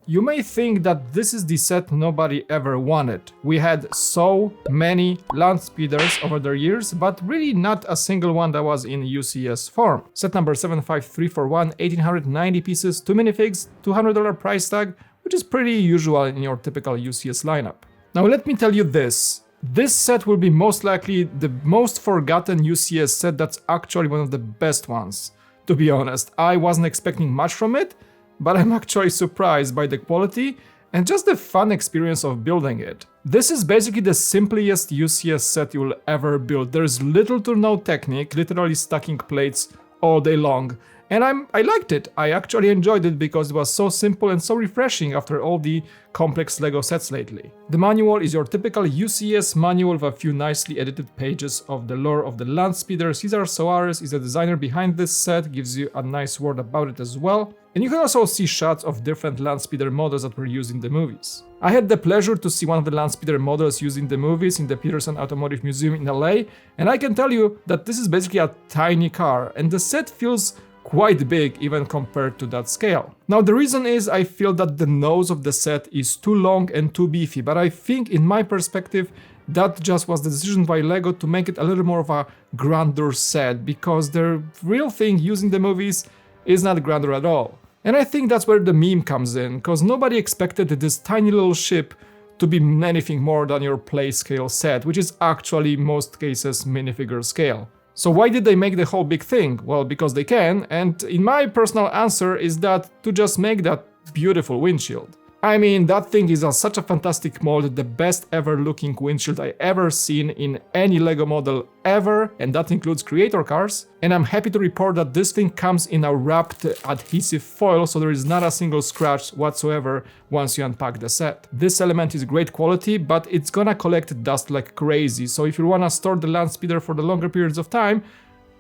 You may think that this is the set nobody ever wanted. We had so many Landspeeders over the years, but really not a single one that was in UCS form. Set number 75341, 1890 pieces, 2 minifigs, $200 price tag, which is pretty usual in your typical UCS lineup. Now let me tell you this. This set will be most likely the most forgotten UCS set that's actually one of the best ones. To be honest, I wasn't expecting much from it, but I'm actually surprised by the quality and just the fun experience of building it. This is basically the simplest UCS set you will ever build. There's little to no technique, literally stacking plates all day long. And I liked it. I actually enjoyed it because it was so simple and so refreshing after all the complex LEGO sets lately. The manual is your typical UCS manual with a few nicely edited pages of the lore of the Landspeeder. Cesar Soares is the designer behind this set, gives you a nice word about it as well. And you can also see shots of different Landspeeder models that were used in the movies. I had the pleasure to see one of the Landspeeder models used in the movies in the Peterson Automotive Museum in LA, and I can tell you that this is basically a tiny car, and the set feels quite big even compared to that scale. Now the reason is I feel that the nose of the set is too long and too beefy, but I think in my perspective that just was the decision by LEGO to make it a little more of a grandeur set, because the real thing used in the movies is not grandeur at all. And I think that's where the meme comes in, because nobody expected this tiny little ship to be anything more than your play scale set, which is actually most cases minifigure scale. So why did they make the whole big thing? Well, because they can, and in my personal answer is that to just make that beautiful windshield. I mean, that thing is such a fantastic mold, the best ever looking windshield I ever seen in any LEGO model ever, and that includes creator cars. And I'm happy to report that this thing comes in a wrapped adhesive foil, so there is not a single scratch whatsoever once you unpack the set. This element is great quality, but it's gonna collect dust like crazy, so if you wanna store the Landspeeder for the longer periods of time,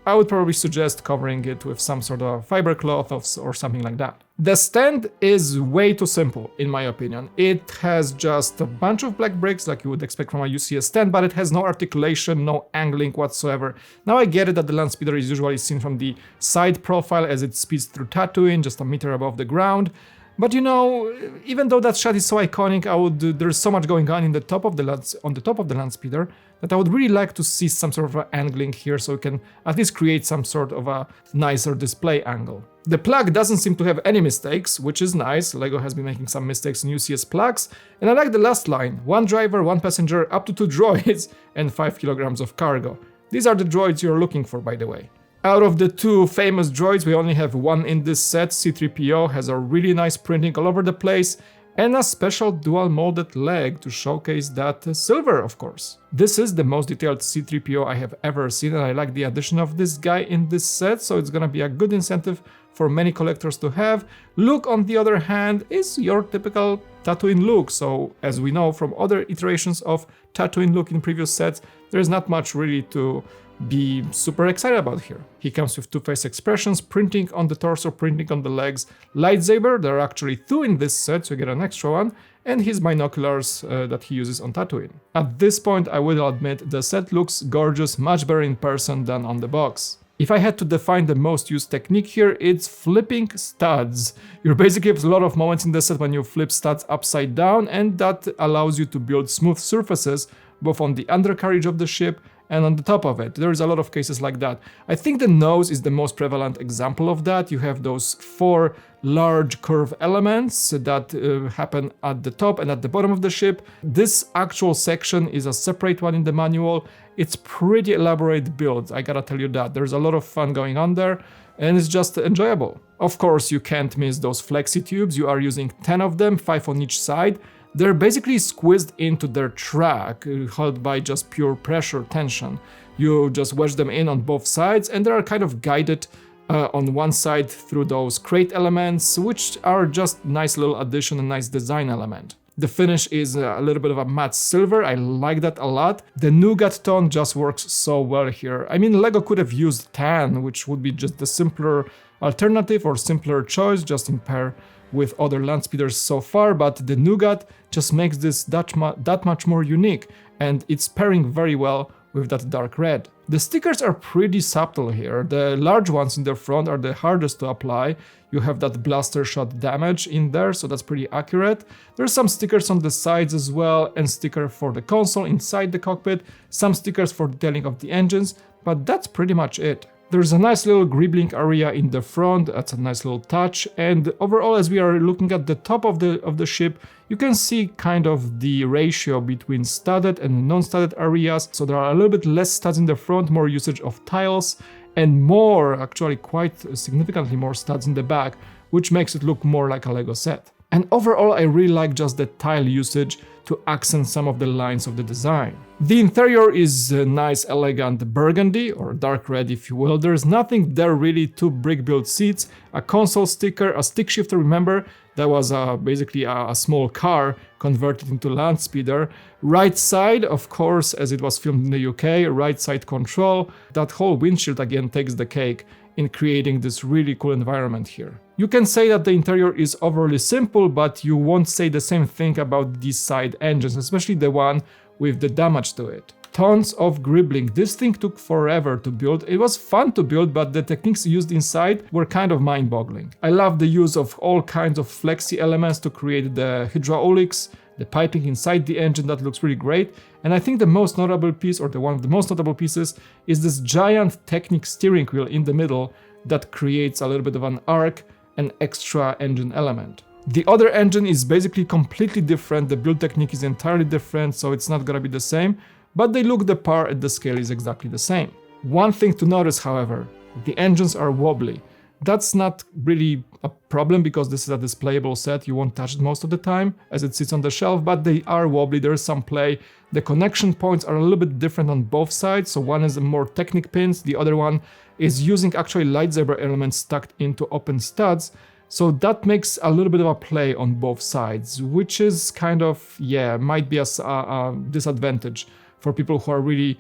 I would probably suggest covering it with some sort of fiber cloth or something like that. The stand is way too simple, in my opinion. It has just a bunch of black bricks like you would expect from a UCS stand, but it has no articulation, no angling whatsoever. Now I get it that the Landspeeder is usually seen from the side profile as it speeds through Tatooine, just a meter above the ground. But you know, even though that shot is so iconic, there's so much going on in the top of the Landspeeder that I would really like to see some sort of angling here, so we can at least create some sort of a nicer display angle. The plug doesn't seem to have any mistakes, which is nice. LEGO has been making some mistakes in UCS plugs, and I like the last line: 1 driver, 1 passenger, up to 2 droids, and 5 kilograms of cargo. These are the droids you're looking for, by the way. Out of the 2 famous droids, we only have one in this set. C-3PO has a really nice printing all over the place, and a special dual molded leg to showcase that silver, of course. This is the most detailed C-3PO I have ever seen, and I like the addition of this guy in this set, so it's gonna be a good incentive for many collectors to have. Luke, on the other hand, is your typical Tatooine Luke, so as we know from other iterations of Tatooine Luke in previous sets, there's not much really to be super excited about here. He comes with 2 face expressions, printing on the torso, printing on the legs, lightsaber, there are actually 2 in this set, so you get an extra one, and his binoculars that he uses on Tatooine. At this point, I will admit the set looks gorgeous, much better in person than on the box. If I had to define the most used technique here, it's flipping studs. You basically have a lot of moments in the set when you flip studs upside down, and that allows you to build smooth surfaces both on the undercarriage of the ship and on the top of it. There's a lot of cases like that. I think the nose is the most prevalent example of that. You have those 4 large curve elements that happen at the top and at the bottom of the ship. This actual section is a separate one in the manual. It's pretty elaborate build, I gotta tell you that. There's a lot of fun going on there, and it's just enjoyable. Of course, you can't miss those flexi tubes. You are using 10 of them, 5 on each side. They're basically squeezed into their track, held by just pure pressure tension. You just wedge them in on both sides, and they are kind of guided on one side through those crate elements, which are just nice little addition and nice design element. The finish is a little bit of a matte silver, I like that a lot. The Nougat tone just works so well here. I mean, LEGO could have used tan, which would be just the simpler alternative or simpler choice, just in pair with other Landspeeders so far, but the Nougat just makes this that much more unique, and it's pairing very well with that dark red. The stickers are pretty subtle here. The large ones in the front are the hardest to apply. You have that blaster shot damage in there, so that's pretty accurate. There's some stickers on the sides as well, and sticker for the console inside the cockpit, some stickers for detailing of the engines, but that's pretty much it. There's a nice little gribbling area in the front, that's a nice little touch, and overall, as we are looking at the top of the ship, you can see kind of the ratio between studded and non-studded areas. So there are a little bit less studs in the front, more usage of tiles, and more, actually quite significantly more studs in the back, which makes it look more like a Lego set. And overall, I really like just the tile usage to accent some of the lines of the design. The interior is a nice, elegant burgundy, or dark red if you will. There's nothing there really, two brick-built seats, a console sticker, a stick shifter, remember? That was basically a small car converted into Landspeeder. Right side, of course, as it was filmed in the UK, right side control. That whole windshield again takes the cake in creating this really cool environment here. You can say that the interior is overly simple, but you won't say the same thing about these side engines, especially the one with the damage to it. Tons of gribbling. This thing took forever to build. It was fun to build, but the techniques used inside were kind of mind-boggling. I love the use of all kinds of flexi elements to create the hydraulics, the piping inside the engine, that looks really great. And I think the most notable piece, or one of the most notable pieces, is this giant Technic steering wheel in the middle that creates a little bit of an arc, an extra engine element. The other engine is basically completely different, the build technique is entirely different, so it's not gonna be the same, but they look the part and the scale is exactly the same. One thing to notice, however, the engines are wobbly. That's not really a problem because this is a displayable set, you won't touch it most of the time as it sits on the shelf, but they are wobbly, there is some play. The connection points are a little bit different on both sides, so one is more Technic pins, the other one is using actually lightsaber elements stuck into open studs, so that makes a little bit of a play on both sides, which is kind of, yeah, might be a disadvantage for people who are really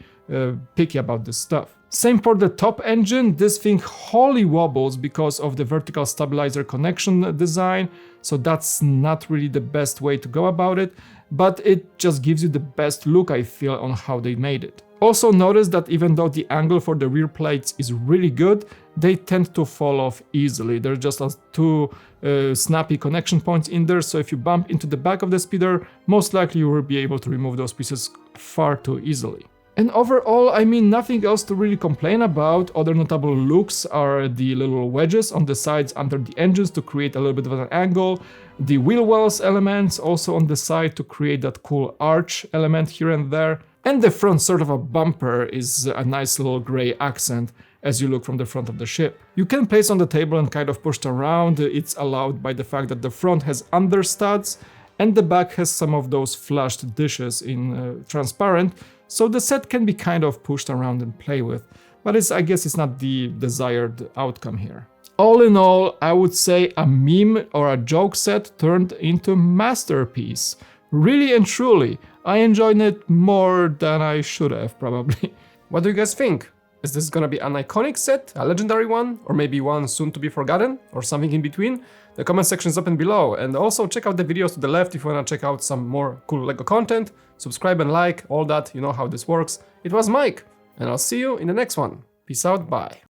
picky about this stuff. Same for the top engine, this thing wholly wobbles because of the vertical stabilizer connection design, so that's not really the best way to go about it, but it just gives you the best look, I feel, on how they made it. Also notice that even though the angle for the rear plates is really good, they tend to fall off easily. There's just two snappy connection points in there, so if you bump into the back of the speeder, most likely you will be able to remove those pieces far too easily. And overall, I mean, nothing else to really complain about. Other notable looks are the little wedges on the sides under the engines to create a little bit of an angle, the wheel wells elements also on the side to create that cool arch element here and there, and the front sort of a bumper is a nice little gray accent as you look from the front of the ship. You can place on the table and kind of push it around. It's allowed by the fact that the front has understuds and the back has some of those flushed dishes in transparent, so the set can be kind of pushed around and play with, but I guess it's not the desired outcome here. All in all, I would say a meme or a joke set turned into masterpiece. Really and truly, I enjoyed it more than I should have, probably. What do you guys think? Is this gonna be an iconic set, a legendary one, or maybe one soon to be forgotten, or something in between? The comment section is open below, and also check out the videos to the left if you wanna check out some more cool LEGO content. Subscribe and like, all that, you know how this works. It was Mike, and I'll see you in the next one. Peace out, bye.